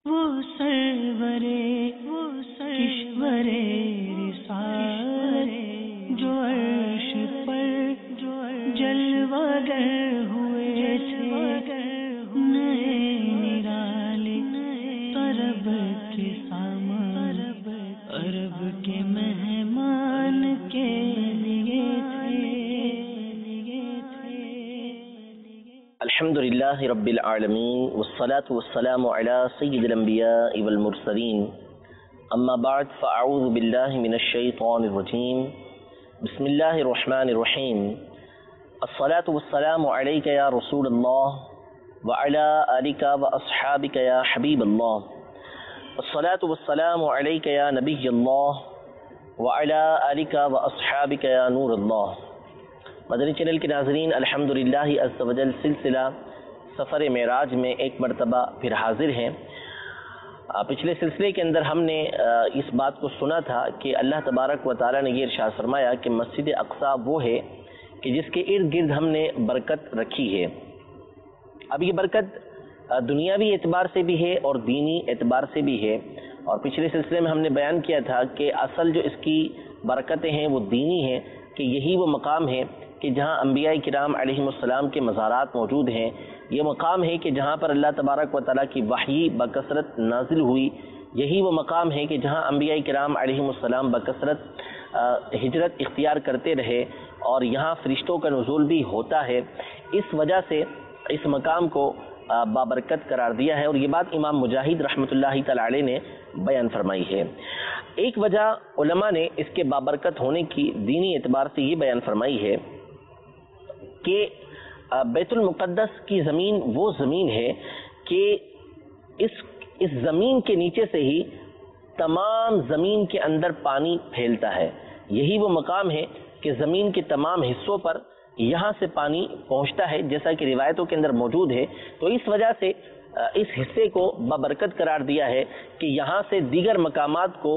وہ سرورے کشورے رسالت جو عرش پر جلوہ گر ہوئے تھے، نئے نرالے طرب کے سامان عرب کے مہمان کے لیے تھے۔ الحمدللہ رب العالمین والصلاة والسلام علی سید الانبیاء والمرسلین، اما بعد فاعوذ باللہ من الشیطان الرجیم، بسم اللہ الرحمن الرحیم۔ الصلاة والسلام علیک یا رسول اللہ وعلی آلک واصحابک یا حبیب اللہ، الصلاة والسلام علیک یا نبی اللہ وعلی آلک واصحابک یا نور اللہ۔ مدنی چینل کے ناظرین، الحمدللہ عز و جل سلسلہ سفر معراج میں ایک مرتبہ پھر حاضر ہیں۔ پچھلے سلسلے کے اندر ہم نے اس بات کو سنا تھا کہ اللہ تبارک و تعالیٰ نے یہ ارشاد فرمایا کہ مسجد اقصیٰ وہ ہے کہ جس کے ارد گرد ہم نے برکت رکھی ہے۔ اب یہ برکت دنیاوی اعتبار سے بھی ہے اور دینی اعتبار سے بھی ہے، اور پچھلے سلسلے میں ہم نے بیان کیا تھا کہ اصل جو اس کی برکتیں ہیں وہ دینی ہیں، کہ یہی وہ مقام ہے کہ جہاں انبیاء کرام علیہم السلام کے مزارات موجود ہیں، یہ مقام ہے کہ جہاں پر اللہ تبارک و تعالیٰ کی وحی بکثرت نازل ہوئی، یہی وہ مقام ہے کہ جہاں انبیاء کرام علیہم السلام بکثرت ہجرت اختیار کرتے رہے، اور یہاں فرشتوں کا نزول بھی ہوتا ہے۔ اس وجہ سے اس مقام کو بابرکت قرار دیا ہے، اور یہ بات امام مجاہد رحمۃ اللہ تعالی علیہ نے بیان فرمائی ہے۔ ایک وجہ علماء نے اس کے بابرکت ہونے کی دینی اعتبار سے یہ بیان فرمائی ہے کہ بیت المقدس کی زمین وہ زمین ہے کہ اس زمین کے نیچے سے ہی تمام زمین کے اندر پانی پھیلتا ہے۔ یہی وہ مقام ہے کہ زمین کے تمام حصوں پر یہاں سے پانی پہنچتا ہے، جیسا کہ روایتوں کے اندر موجود ہے۔ تو اس وجہ سے اس حصے کو بابرکت قرار دیا ہے کہ یہاں سے دیگر مقامات کو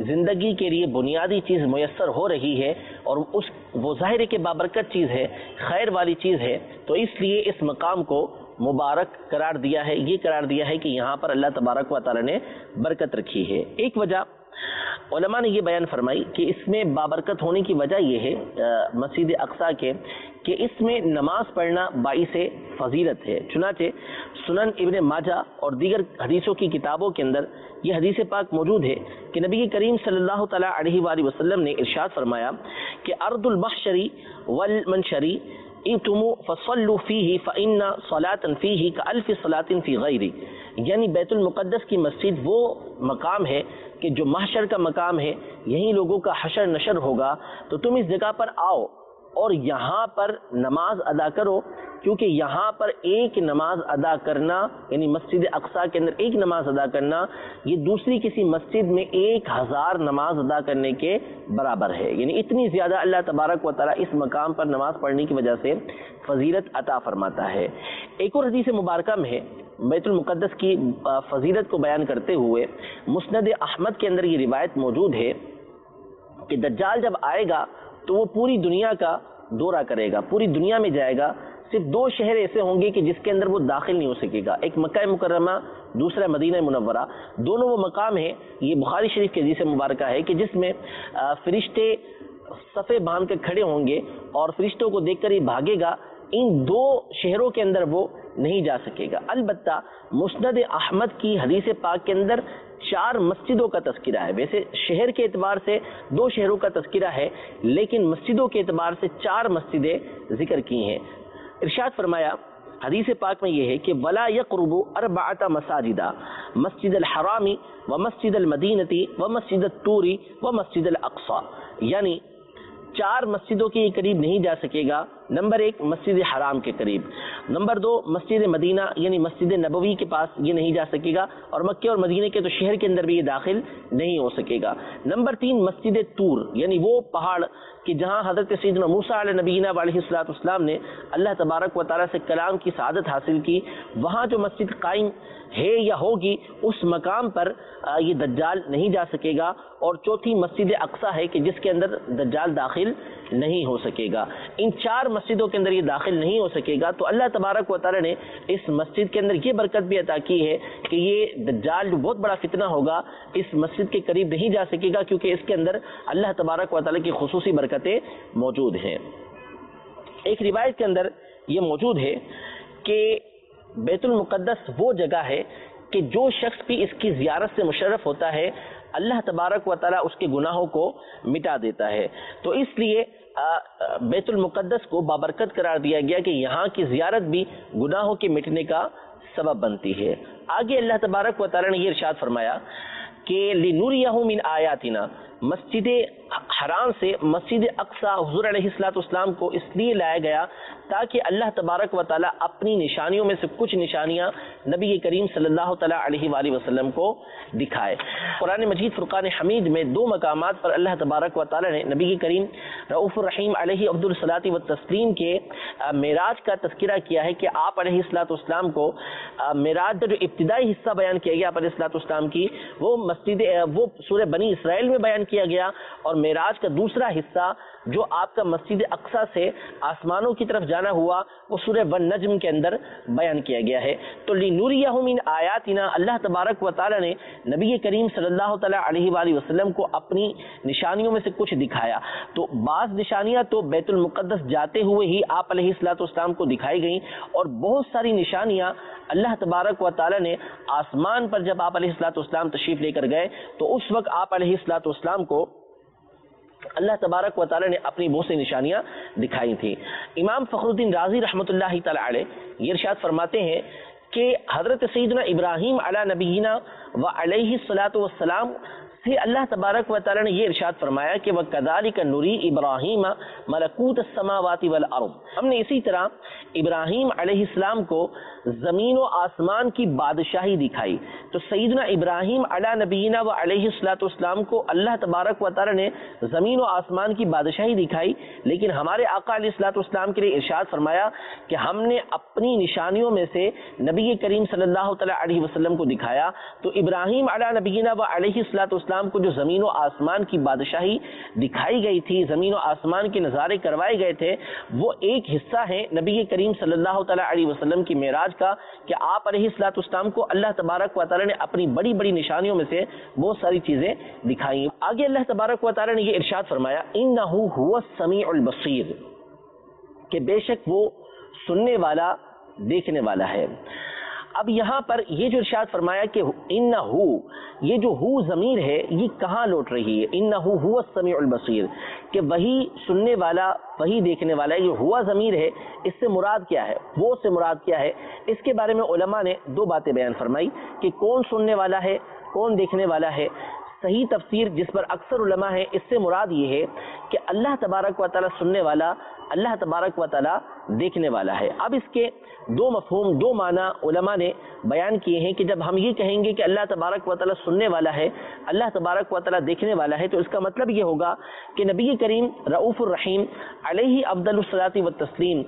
زندگی کے لیے بنیادی چیز میسر ہو رہی ہے، اور وہ ظاہر ہے کہ بابرکت چیز ہے، خیر والی چیز ہے، تو اس لیے اس مقام کو مبارک قرار دیا ہے۔ یہ قرار دیا ہے کہ یہاں پر اللہ تبارک و تعالی نے برکت رکھی ہے۔ ایک وجہ علماء نے یہ بیان فرمائی کہ اس میں بابرکت ہونے کی وجہ یہ ہے مسجد اقصیٰ کے کہ اس میں نماز پڑھنا باعث فضیلت ہے۔ چنانچہ سنن ابن ماجہ اور دیگر حدیثوں کی کتابوں کے اندر یہ حدیث پاک موجود ہے کہ نبی کریم صلی اللہ تعالیٰ علیہ وآلہ وسلم نے ارشاد فرمایا کہ ارض المحشری والمنشری اتموا فصلوا فیہ فإن صلاة فیہ کألف صلاة فی غیری، یعنی بیت المقدس کی مسجد وہ مقام ہے کہ جو محشر کا مقام ہے، یہیں لوگوں کا حشر نشر ہوگا، تو تم اس جگہ پر آؤ اور یہاں پر نماز ادا کرو، کیونکہ یہاں پر ایک نماز ادا کرنا، یعنی مسجد اقصیٰ کے اندر ایک نماز ادا کرنا، یہ دوسری کسی مسجد میں 1000 نماز ادا کرنے کے برابر ہے۔ یعنی اتنی زیادہ اللہ تبارک و تعالیٰ اس مقام پر نماز پڑھنے کی وجہ سے فضیلت عطا فرماتا ہے۔ ایک اور حدیث مبارکہ میں ہے بیت المقدس کی فضیلت کو بیان کرتے ہوئے مسند احمد کے اندر یہ روایت موجود ہے کہ دجال جب آئے گا تو وہ پوری دنیا کا دورہ کرے گا، پوری دنیا میں جائے گا، صرف 2 شہر ایسے ہوں گے کہ جس کے اندر وہ داخل نہیں ہو سکے گا، ایک مکہ مکرمہ، دوسرا مدینہ منورہ۔ دونوں وہ مقام ہیں، یہ بخاری شریف کی حدیث مبارکہ ہے کہ جس میں فرشتے صفے باندھ کے کھڑے ہوں گے اور فرشتوں کو دیکھ کر ہی بھاگے گا۔ ان 2 شہروں کے اندر وہ نہیں جا سکے گا۔ البتہ مسند احمد کی حدیث پاک کے اندر 4 مسجدوں کا تذکرہ ہے۔ ویسے شہر کے اعتبار سے 2 شہروں کا تذکرہ ہے، لیکن مسجدوں کے اعتبار سے 4 مسجدیں ذکر کی ہیں۔ ارشاد فرمایا حدیث پاک میں یہ ہے کہ ولا يقرب 4 مساجد مسجد الحرام ومسجد المدینہ ومسجد الطور ومسجد الاقصی، یعنی 4 مسجدوں کے قریب نہیں جا سکے گا۔ نمبر 1 مسجد حرام کے قریب، نمبر 2 مسجد مدینہ یعنی مسجد نبوی کے پاس یہ نہیں جا سکے گا، اور مکہ اور مدینہ کے تو شہر کے اندر بھی یہ داخل نہیں ہو سکے گا۔ نمبر 3 مسجد طور، یعنی وہ پہاڑ کہ جہاں حضرت سیدنا موسیٰ علیہ نبینا علیہ السلام نے اللہ تبارک و تعالیٰ سے کلام کی سعادت حاصل کی، وہاں جو مسجد قائم ہے یا ہوگی اس مقام پر یہ دجال نہیں جا سکے گا۔ اور چوتھی مسجد اقصیٰ ہے کہ جس کے اندر دجال داخل نہیں ہو سکے گا، ان 4 مسجدوں کے اندر یہ داخل نہیں ہو سکے گا، تو اللہ تبارک و تعالی نے اس مسجد کے اندر یہ برکت بھی عطا کی ہے کہ یہ دجال جو بہت بڑا فتنہ ہوگا اس مسجد کے قریب نہیں جا سکے گا، کیونکہ اس کے اندر اللہ تبارک و تعالی کی خصوصی برکتیں موجود ہیں۔ ایک روایت کے اندر یہ موجود ہے کہ بیت المقدس وہ جگہ ہے کہ جو شخص بھی اس کی زیارت سے مشرف ہوتا ہے اللہ تبارک و تعالیٰ اس کے گناہوں کو مٹا دیتا ہے، تو اس لیے بیت المقدس کو بابرکت قرار دیا گیا کہ یہاں کی زیارت بھی گناہوں کے مٹنے کا سبب بنتی ہے۔ آگے اللہ تبارک و تعالیٰ نے یہ ارشاد فرمایا کہ لِنُرِيَهُ مِنْ آیَاتِنَا، مسجد حرام سے مسجد اقصی حضور علیہ السلام کو اس لیے لایا گیا تاکہ اللہ تبارک و تعالیٰ اپنی نشانیوں میں سے کچھ نشانیاں نبی کریم صلی اللہ تعالیٰ علیہ وآلہ وسلم کو دکھائے۔ قرآن مجید فرقان حمید میں 2 مقامات پر اللہ تبارک و تعالیٰ نے نبی کریم رؤوف الرحیم علیہ افضل الصلاۃ والتسلیم کے معراج کا تذکرہ کیا ہے کہ آپ علیہ السلام کو معراج کا جو ابتدائی حصہ بیان کیا گیا آپ علیہ السلام کی وہ سورہ بنی اسرائیل میں بیان کیا گیا، اور معراج کا دوسرا حصہ جو آپ کا مسجد اقصی سے آسمانوں کی طرف جانا ہوا وہ سورہ والنجم کے اندر بیان کیا گیا ہے۔ تو لِنُرِيَهُ مِنْ آیَاتِنَا، اللہ تبارک و تعالی نے نبی کریم صلی اللہ تعالی علیہ وآلہ وسلم کو اپنی نشانیوں میں سے کچھ دکھایا، تو بعض نشانیاں تو بیت المقدس جاتے ہوئے ہی آپ علیہ السلام کو دکھائی گئیں، اور بہت ساری نشانیاں اللہ تبارک و تعالی نے آسمان پر جب آپ علیہ السلام تشریف لے کر گئے تو اس وقت آپ علیہ السلام کو اللہ تبارک و تعالی نے اپنی بہت سی نشانیاں دکھائی تھیں۔ امام فخر الدین رازی رحمۃ اللہ تعالی علیہ یہ ارشاد فرماتے ہیں کہ حضرت سیدنا ابراہیم علی نبینا و علیہ الصلاۃ والسلام سے اللہ تبارک و تعالی نے یہ ارشاد فرمایا کہ وَكَذَلِكَ نُرِي إِبْرَاهِيمَ مَلَكُوتَ السَّمَاوَاتِ وَالْأَرْضِ، ہم نے اسی طرح ابراہیم علیہ السلام کو زمین و آسمان کی بادشاہی دکھائی۔ تو سیدنا ابراہیم علی نبینا و علیہ السلام کو اللہ تبارک و تعالی نے زمین و آسمان کی بادشاہی دکھائی، لیکن ہمارے آقا علیہ السلام کے لیے ارشاد فرمایا کہ ہم نے اپنی نشانیوں میں سے نبی کریم صلی اللہ تعالی علیہ وسلم کو دکھایا۔ تو ابراہیم علی نبینا و علیہ السلام کو جو زمین و آسمان کی بادشاہی دکھائی گئی تھی، زمین و آسمان کے نظارے کروائے گئے تھے، وہ ایک حصہ ہے نبی کریم صلی اللہ تعالی علیہ وسلم کی معراج کا کہ آپ علیہ السلام کو اللہ تبارک و تعالی نے اپنی بڑی بڑی نشانیوں میں سے بہت ساری چیزیں دکھائیں۔ آگے اللہ تبارک و تعالی نے یہ ارشاد فرمایا انہ هو السمیع البصیر، کہ بے شک وہ سننے والا دیکھنے والا ہے۔ اب یہاں پر یہ جو ارشاد فرمایا کہ انہو، یہ جو ہو ضمیر ہے یہ کہاں لوٹ رہی ہے؟ انہو هو السمیع البصیر، کہ وہی سننے والا وہی دیکھنے والا ہے۔ یہ ہوا ضمیر ہے، اس سے مراد کیا ہے، وہ سے مراد کیا ہے؟ اس کے بارے میں علماء نے 2 باتیں بیان فرمائی کہ کون سننے والا ہے، کون دیکھنے والا ہے۔ صحیح تفسیر جس پر اکثر علماء ہیں، اس سے مراد یہ ہے کہ اللہ تبارک و تعالی سننے والا، اللہ تبارک و تعالی دیکھنے والا ہے۔ اب اس کے 2 مفہوم، 2 معنی علماء نے بیان کیے ہیں کہ جب ہم یہ کہیں گے کہ اللہ تبارک و تعالی سننے والا ہے، اللہ تبارک و تعالی دیکھنے والا ہے، تو اس کا مطلب یہ ہوگا کہ نبی کریم رؤوف الرحیم علیہ افضل الصلاۃ والتسلیم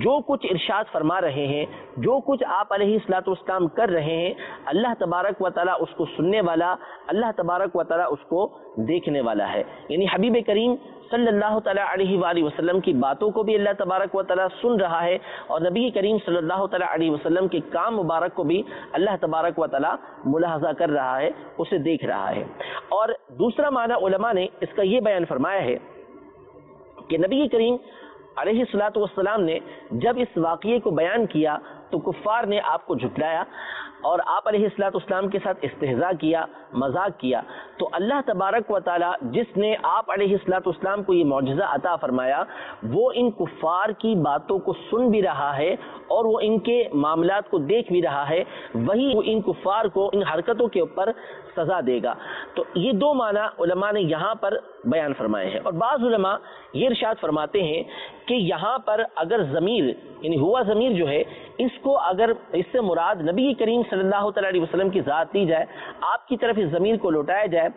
جو کچھ ارشاد فرما رہے ہیں، جو کچھ آپ علیہ السلام کر رہے ہیں، اللہ تبارک و تعالی اس کو سننے والا، اللہ تبارک و تعالی اس کو دیکھنے والا ہے۔ یعنی حبیب کریم صلی اللہ تعالیٰ علیہ وآلہ وسلم کی باتوں کو بھی اللہ تبارک و تعالیٰ سن رہا ہے، اور نبی کریم صلی اللہ تعالیٰ علیہ وسلم کے کام مبارک کو بھی اللہ تبارک و تعالیٰ ملاحظہ کر رہا ہے، اسے دیکھ رہا ہے۔ اور دوسرا معنی علماء نے اس کا یہ بیان فرمایا ہے کہ نبی کریم علیہ السلام نے جب اس واقعے کو بیان کیا تو کفار نے آپ کو جھٹلایا اور آپ علیہ السلام کے ساتھ استہزاء کیا، مذاق کیا، تو اللہ تبارک و تعالی جس نے آپ علیہ السلام کو یہ معجزہ عطا فرمایا، وہ ان کفار کی باتوں کو سن بھی رہا ہے اور وہ ان کے معاملات کو دیکھ بھی رہا ہے، وہی وہ ان کفار کو ان حرکتوں کے اوپر سزا دے گا۔ تو یہ 2 معنی علماء نے یہاں پر بیان فرمائے ہیں۔ اور بعض علماء یہ ارشاد فرماتے ہیں کہ یہاں پر اگر ضمیر یعنی ہوا ضمیر جو ہے، اس کو اگر اس سے مراد نبی کریم صلی اللہ تعالیٰ علیہ وسلم کی ذات لی جائے، آپ کی طرف اس ضمیر کو لوٹایا جائے،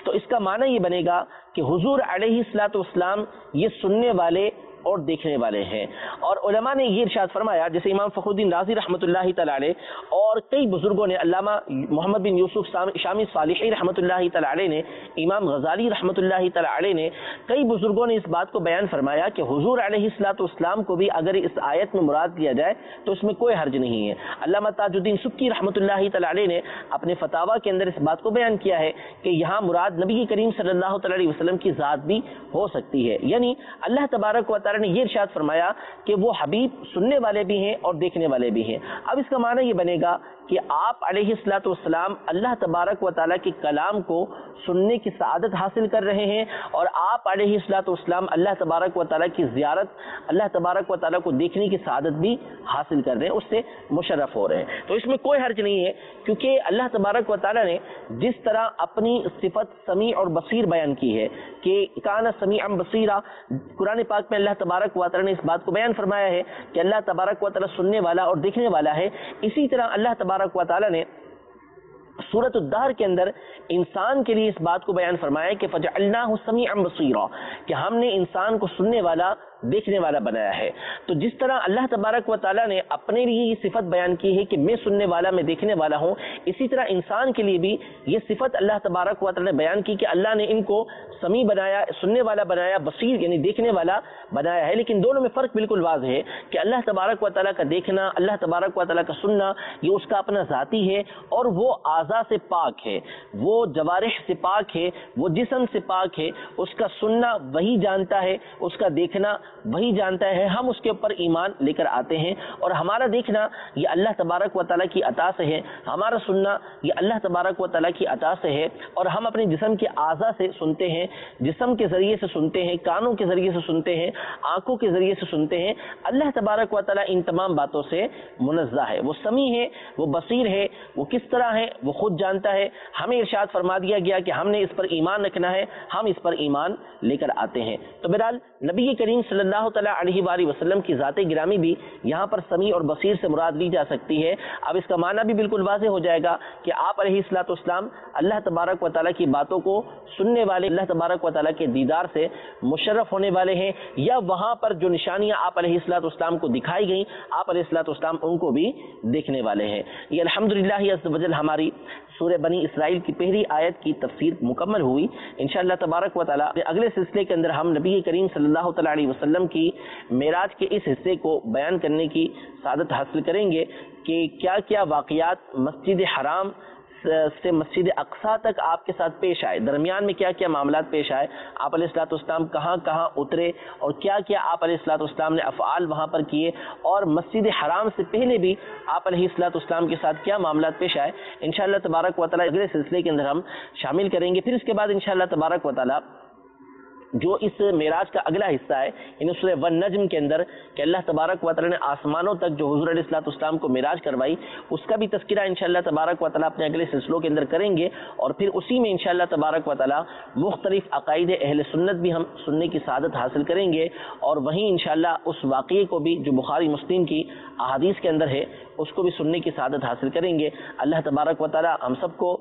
تو اس کا معنی یہ بنے گا کہ حضور علیہ السلام یہ سننے والے اور دیکھنے والے ہیں۔ اور علماء نے یہ ارشاد فرمایا، جیسے امام فخر الدین رازی رحمۃ اللہ تعالی علیہ اور کئی بزرگوں نے، علامہ محمد بن یوسف شامی صالحی رحمۃ اللہ تعالی علیہ نے، امام غزالی رحمۃ اللہ تعالی علیہ نے، کئی بزرگوں نے اس بات کو بیان فرمایا کہ حضور علیہ الصلوۃ والسلام کو بھی اگر اس آیت میں مراد لیا جائے تو اس میں کوئی حرج نہیں ہے۔ علامہ تاج الدین سبکی رحمۃ اللہ تعالی علیہ نے اپنے فتاوی کے اندر اس بات کو بیان کیا ہے کہ یہاں مراد نبی کریم صلی اللہ علیہ وسلم کی ذات بھی ہو سکتی ہے، یعنی اللہ تبارک و تعالی نے یہ ارشاد فرمایا کہ وہ حبیب سننے والے بھی ہیں اور دیکھنے والے بھی ہیں۔ اب اس کا معنی یہ بنے گا کہ آپ علیہ الصلوۃ والسلام اللہ تبارک و تعالیٰ کے کلام کو سننے کی سعادت حاصل کر رہے ہیں، اور آپ علیہ الصلوۃ والسلام اللہ تبارک و تعالیٰ کی زیارت، اللہ تبارک و تعالیٰ کو دیکھنے کی سعادت بھی حاصل کر رہے ہیں، اس سے مشرف ہو رہے ہیں۔ تو اس میں کوئی حرج نہیں ہے، کیونکہ اللہ تبارک و تعالیٰ نے جس طرح اپنی صفت سمیع اور بصیر بیان کی ہے کہ کان سمیعا بصیرا، قرآن پاک میں اللہ تبارک و تعالیٰ نے اس بات کو بیان فرمایا ہے کہ اللہ تبارک و تعالیٰ سننے والا اور دیکھنے والا ہے۔ اسی طرح اللہ تبارک و تعالیٰ نے سورۃ الدہر کے اندر انسان کے لیے اس بات کو بیان فرمایا کہ فجعلناہ سمیعا بصیرا، کہ ہم نے انسان کو سننے والا دیکھنے والا بنایا ہے۔ تو جس طرح اللہ تبارک و تعالیٰ نے اپنے لیے یہ صفت بیان کی ہے کہ میں سننے والا، میں دیکھنے والا ہوں، اسی طرح انسان کے لیے بھی یہ صفت اللہ تبارک و تعالیٰ نے بیان کی کہ اللہ نے ان کو سمیع بنایا، سننے والا بنایا، بصیر یعنی دیکھنے والا بنایا ہے۔ لیکن دونوں میں فرق بالکل واضح ہے کہ اللہ تبارک و تعالیٰ کا دیکھنا، اللہ تبارک و تعالیٰ کا سننا، یہ اس کا اپنا ذاتی ہے، اور وہ اعضاء سے پاک ہے، وہ جوارح سے پاک ہے، وہ جسم سے پاک ہے۔ اس کا سننا وہی جانتا ہے، اس کا دیکھنا وہی جانتا ہے۔ ہم اس کے اوپر ایمان لے کر آتے ہیں، اور ہمارا دیکھنا یہ اللہ تبارک و تعالیٰ کی عطا سے ہے، ہمارا سننا یہ اللہ تبارک و تعالیٰ کی عطا سے ہے، اور ہم اپنے جسم کے اعضاء سے سنتے ہیں، جسم کے ذریعے سے سنتے ہیں، کانوں کے ذریعے سے سنتے ہیں، آنکھوں کے ذریعے سے سنتے ہیں۔ اللہ تبارک و تعالیٰ ان تمام باتوں سے منزہ ہے، وہ سمیع ہے، وہ بصیر ہے، وہ کس طرح ہے وہ خود جانتا ہے۔ ہمیں ارشاد فرما دیا گیا کہ ہم نے اس پر ایمان رکھنا ہے، ہم اس پر ایمان لے کر آتے ہیں۔ تو بہرحال نبی کریم صلی اللہ تعالیٰ علیہ وآلہ وسلم کی ذات گرامی بھی یہاں پر سمیع اور بصیر سے مراد لی جا سکتی ہے۔ اب اس کا معنی بھی بالکل واضح ہو جائے گا کہ آپ علیہ الصلوۃ والسلام اللہ تبارک و تعالیٰ کی باتوں کو سننے والے، اللہ تبارک و تعالیٰ کے دیدار سے مشرف ہونے والے ہیں، یا وہاں پر جو نشانیاں آپ علیہ الصلوۃ والسلام کو دکھائی گئیں آپ علیہ الصلوۃ والسلام ان کو بھی دیکھنے والے ہیں۔ یہ الحمدللہ عز وجل ہماری سورہ بنی اسرائیل کی پہلی آیت کی تفسیر مکمل ہوئی۔ انشاءاللہ تبارک و تعالیٰ اگلے سلسلے کے اندر ہم نبی کریم صلی اللہ تعالیٰ علیہ وسلم کی معراج کے اس حصے کو بیان کرنے کی سعادت حاصل کریں گے کہ کیا کیا واقعات مسجد حرام سے مسجد اقصیٰ تک آپ کے ساتھ پیش آئے، درمیان میں کیا کیا معاملات پیش آئے، آپ علیہ الصلوۃ والسلام کہاں کہاں اترے، اور کیا کیا آپ علیہ الصلوۃ والسلام نے افعال وہاں پر کیے، اور مسجد حرام سے پہلے بھی آپ علیہ الصلوۃ والسلام کے ساتھ کیا معاملات پیش آئے، انشاءاللہ تبارک و تعالیٰ اگلے سلسلے کے اندر ہم شامل کریں گے۔ پھر اس کے بعد انشاءاللہ تبارک و تعالیٰ جو اس معراج کا اگلا حصہ ہے، یعنی سورہ والنجم کے اندر کہ اللہ تبارک و تعالیٰ نے آسمانوں تک جو حضور علیہ الصلوۃ والسلام کو معراج کروائی، اس کا بھی تذکرہ انشاءاللہ تبارک و تعالیٰ اپنے اگلے سلسلوں کے اندر کریں گے، اور پھر اسی میں انشاءاللہ تبارک و تعالیٰ مختلف عقائد اہل سنت بھی ہم سننے کی سعادت حاصل کریں گے، اور وہیں انشاءاللہ اس واقعے کو بھی جو بخاری مسلم کی احادیث کے اندر ہے اس کو بھی سننے کی سعادت حاصل کریں گے۔ اللہ تبارک و تعالیٰ ہم سب کو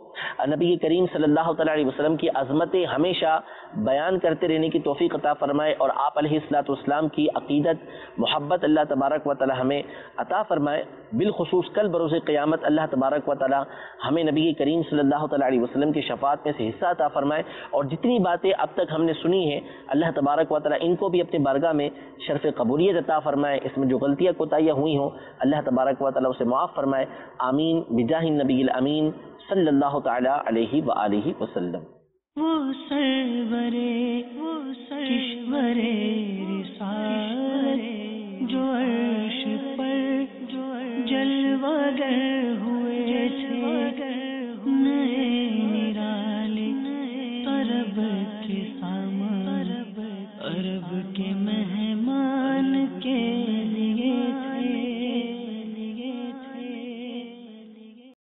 نبی کریم صلی اللہ تعالیٰ علیہ وسلم کی عظمتیں ہمیشہ بیان کرتے رہنے کی توفیق عطا فرمائے، اور آپ علیہ الصلوۃ والسلام کی عقیدت محبت اللہ تبارک و تعالیٰ ہمیں عطا فرمائے۔ بالخصوص کل بروز قیامت اللہ تبارک و تعالیٰ ہمیں نبی کریم صلی اللہ تعالیٰ علیہ وسلم کی شفاعت میں سے حصہ عطا فرمائے، اور جتنی باتیں اب تک ہم نے سنی ہیں اللہ تبارک و تعالیٰ ان کو بھی اپنے بارگاہ میں شرف قبولیت عطا فرمائے، اس میں جو غلطیاں کوتاہیاں ہوئی ہوں اللہ تبارک و تعالیٰ اسے معاف فرمائے، آمین بجاہ النبی الامین صلی اللہ تعالیٰ علیہ وآلہ وسلم۔ وہ سرورے کشورے رسالت جو عرش پر جلوگر ہوئے تھے، نئے نرالے طرب کے سامان عرب کے محل